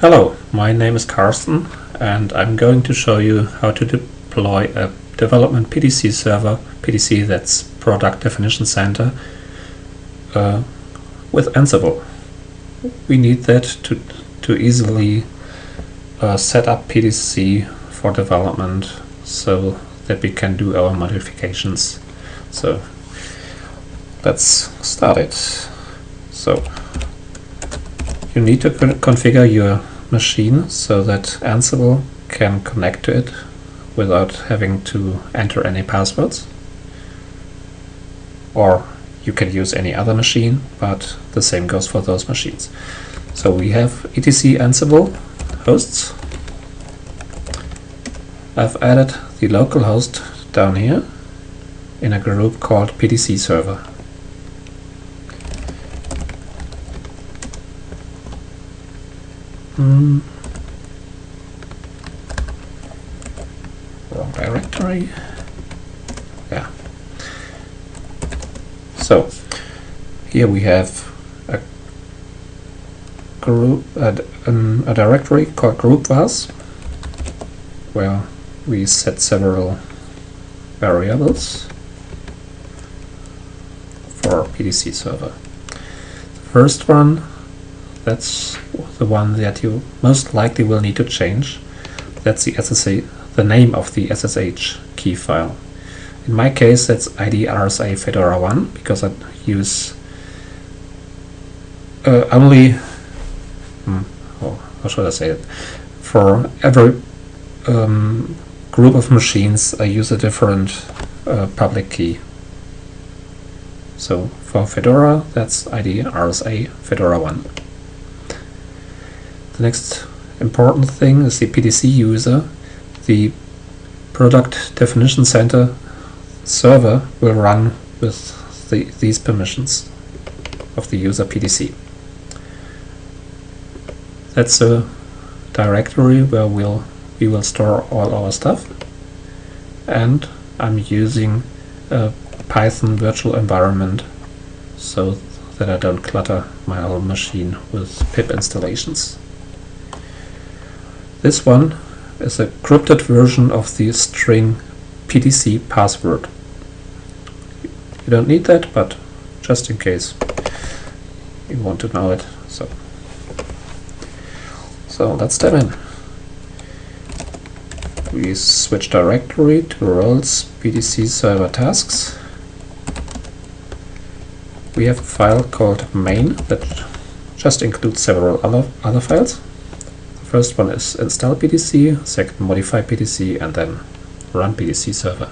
Hello, my name is Karsten and I'm going to show you how to deploy a development PDC server, PDC that's Product Definition Center, with Ansible. We need that to easily set up PDC for development so that we can do our modifications. So let's start it. So you need to configure your machine so that Ansible can connect to it without having to enter any passwords. Or you can use any other machine, but the same goes for those machines. So we have etc Ansible hosts. I've added the local host down here in a group called PDC server. Wrong directory. Yeah. So here we have a group, a directory called group vars, where we set several variables for PDC server. The first one, that's the one that you most likely will need to change. That's the SSH, the name of the SSH key file. In my case, that's ID RSA Fedora 1 because I use only, how should I say it? For every group of machines, I use a different public key. So for Fedora, that's ID RSA Fedora 1. The next important thing is the PDC user. The Product Definition Center server will run with these permissions of the user PDC. That's a directory where we will store all our stuff, and I'm using a Python virtual environment so that I don't clutter my whole machine with pip installations. This one is a crypted version of the string PDC password. You don't need that, but just in case you want to know it. So let's dive in. We switch directory to roles PDC server tasks. We have a file called main that just includes several other files. The first one is install PDC, second modify PDC, and then run PDC server.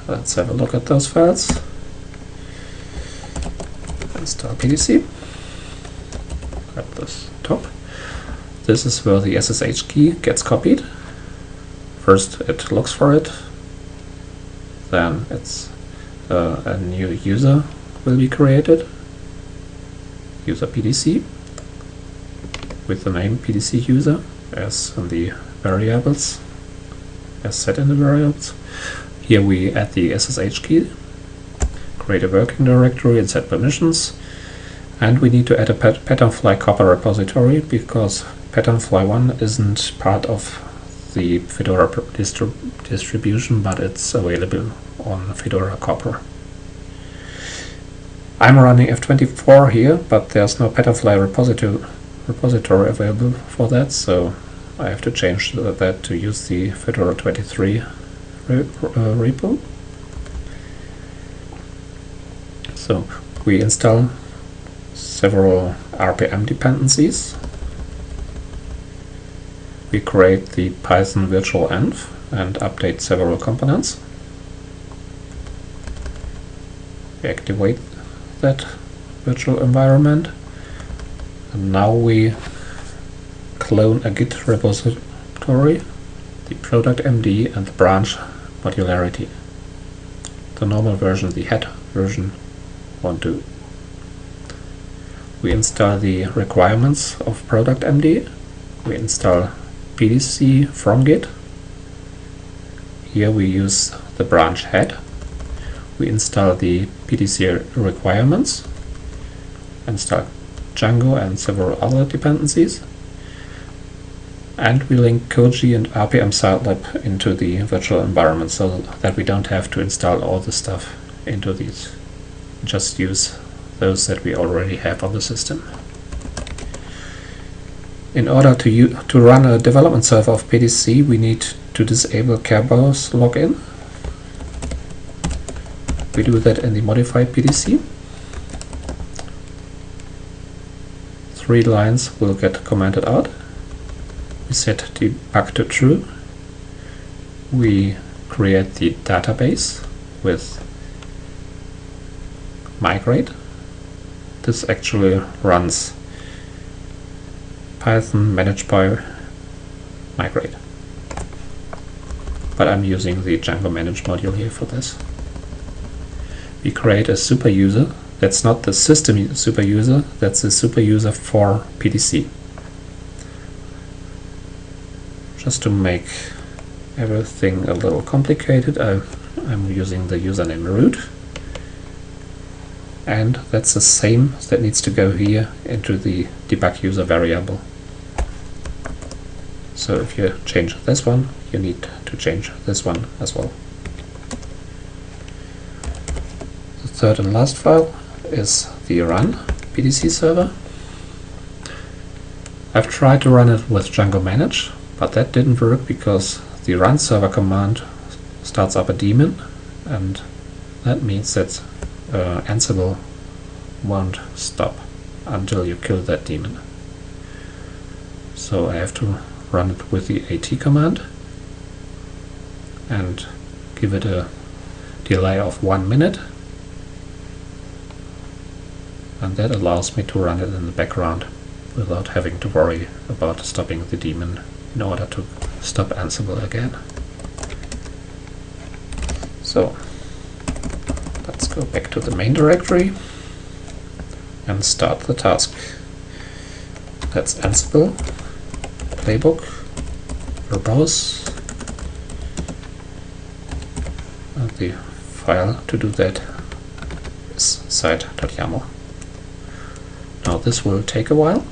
Let's have a look at those files. Install PDC at this top. This is where the SSH key gets copied. First it looks for it, then it's a new user will be created, user PDC, with the name PDC user as in the variables, as set in the variables. Here we add the SSH key, create a working directory and set permissions, and we need to add a patternfly copper repository because patternfly 1 isn't part of the Fedora distribution, but it's available on Fedora Copper. I'm running F24 here, but there's no patternfly repository available for that, so I have to change that to use the Fedora 23 repo. So we install several RPM dependencies. We create the Python virtual env and update several components. We activate that virtual environment, and now we clone a Git repository, the product MD and the branch Modularity. The normal version, the head version, won't do. We install the requirements of product MD. We install PDC from Git. Here we use the branch head. We install the PDC requirements, install Django and several other dependencies. And we link Koji and RPM Sidelab into the virtual environment so that we don't have to install all the stuff into these. Just use those that we already have on the system. In order to run a development server of PDC, we need to disable Kerberos login. We do that in the modified PDC. 3 lines will get commented out. We set debug to true. We create the database with migrate. This actually runs Python managed by migrate. But I'm using the Django managed module here for this. We create a super user. That's not the system super user, that's the super user for PDC. Just to make everything a little complicated, I'm using the username root. And that's the same that needs to go here into the debug user variable. So if you change this one, you need to change this one as well. The third and last file is the run PDC server. I've tried to run it with Django manage, but that didn't work because the run server command starts up a daemon, and that means that Ansible won't stop until you kill that daemon. So I have to run it with the AT command and give it a delay of 1 minute, and that allows me to run it in the background without having to worry about stopping the daemon in order to stop Ansible again. So let's go back to the main directory and start the task. That's Ansible, playbook, verbose, and the file to do that is site.yaml. Now this will take a while.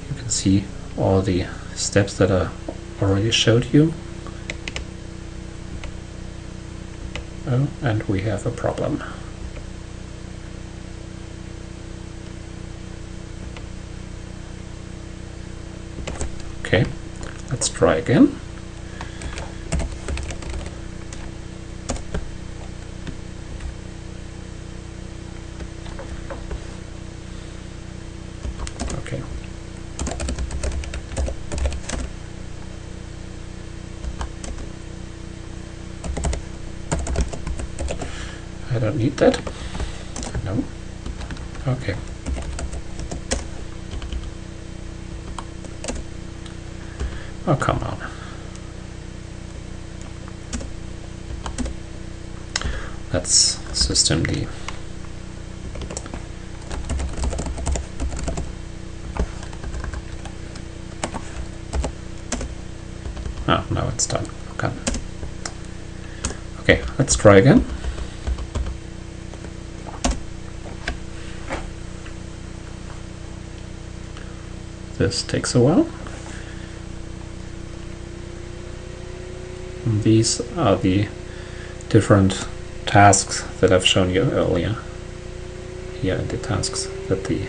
You can see all the steps that I already showed you. Oh, and we have a problem. Okay, let's try again. Okay. I don't need that. No. Okay. Oh, come on. That's systemd. Oh, now it's done. Okay. Okay, let's try again. This takes a while. And these are the different tasks that I've shown you earlier. Here in the tasks, that the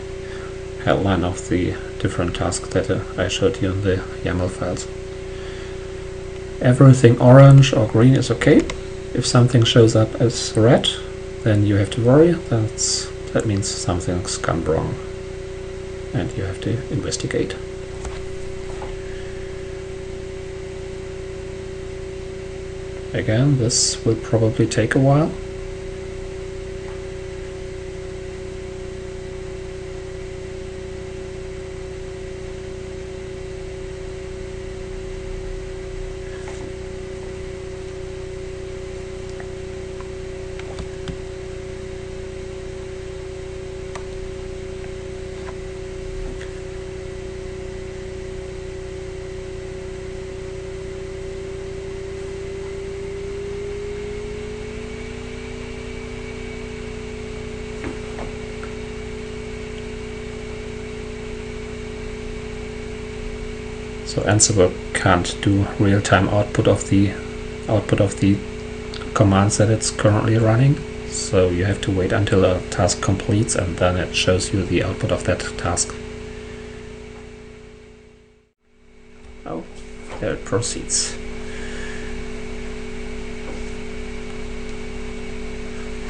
headline of the different tasks that I showed you in the YAML files. Everything orange or green is okay. If something shows up as red, then you have to worry. That means something's gone wrong, and you have to investigate. Again, this will probably take a while. So Ansible can't do real-time output of the commands that it's currently running. So you have to wait until a task completes and then it shows you the output of that task. Oh, there it proceeds.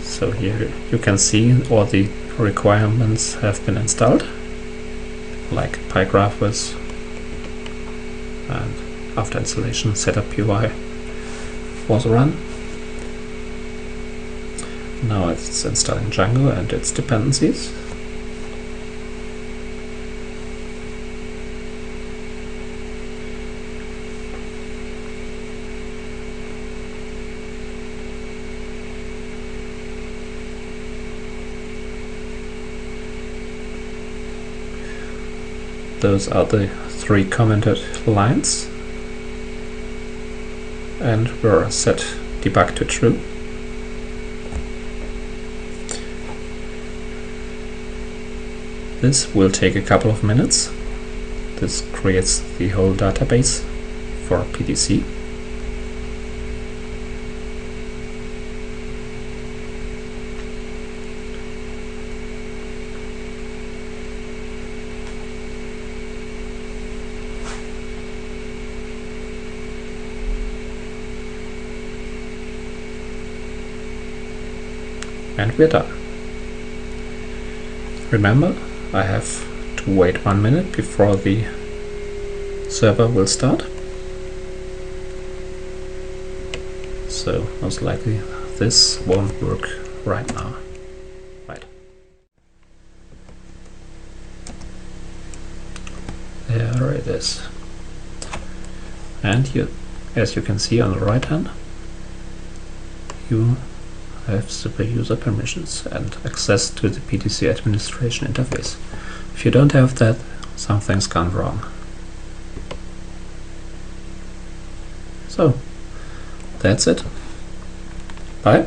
So here you can see all the requirements have been installed, like PyGraph was, and after installation setup UI was run. Now it's installing Django and its dependencies. Those are the 3 commented lines, and we're set debug to true. This will take a couple of minutes. This creates the whole database for PDC. And we're done. Remember, I have to wait 1 minute before the server will start. So most likely this won't work right now. Right. There it is. And here, as you can see on the right hand, you have super user permissions and access to the PDC administration interface. If you don't have that, something's gone wrong. So, that's it. Bye.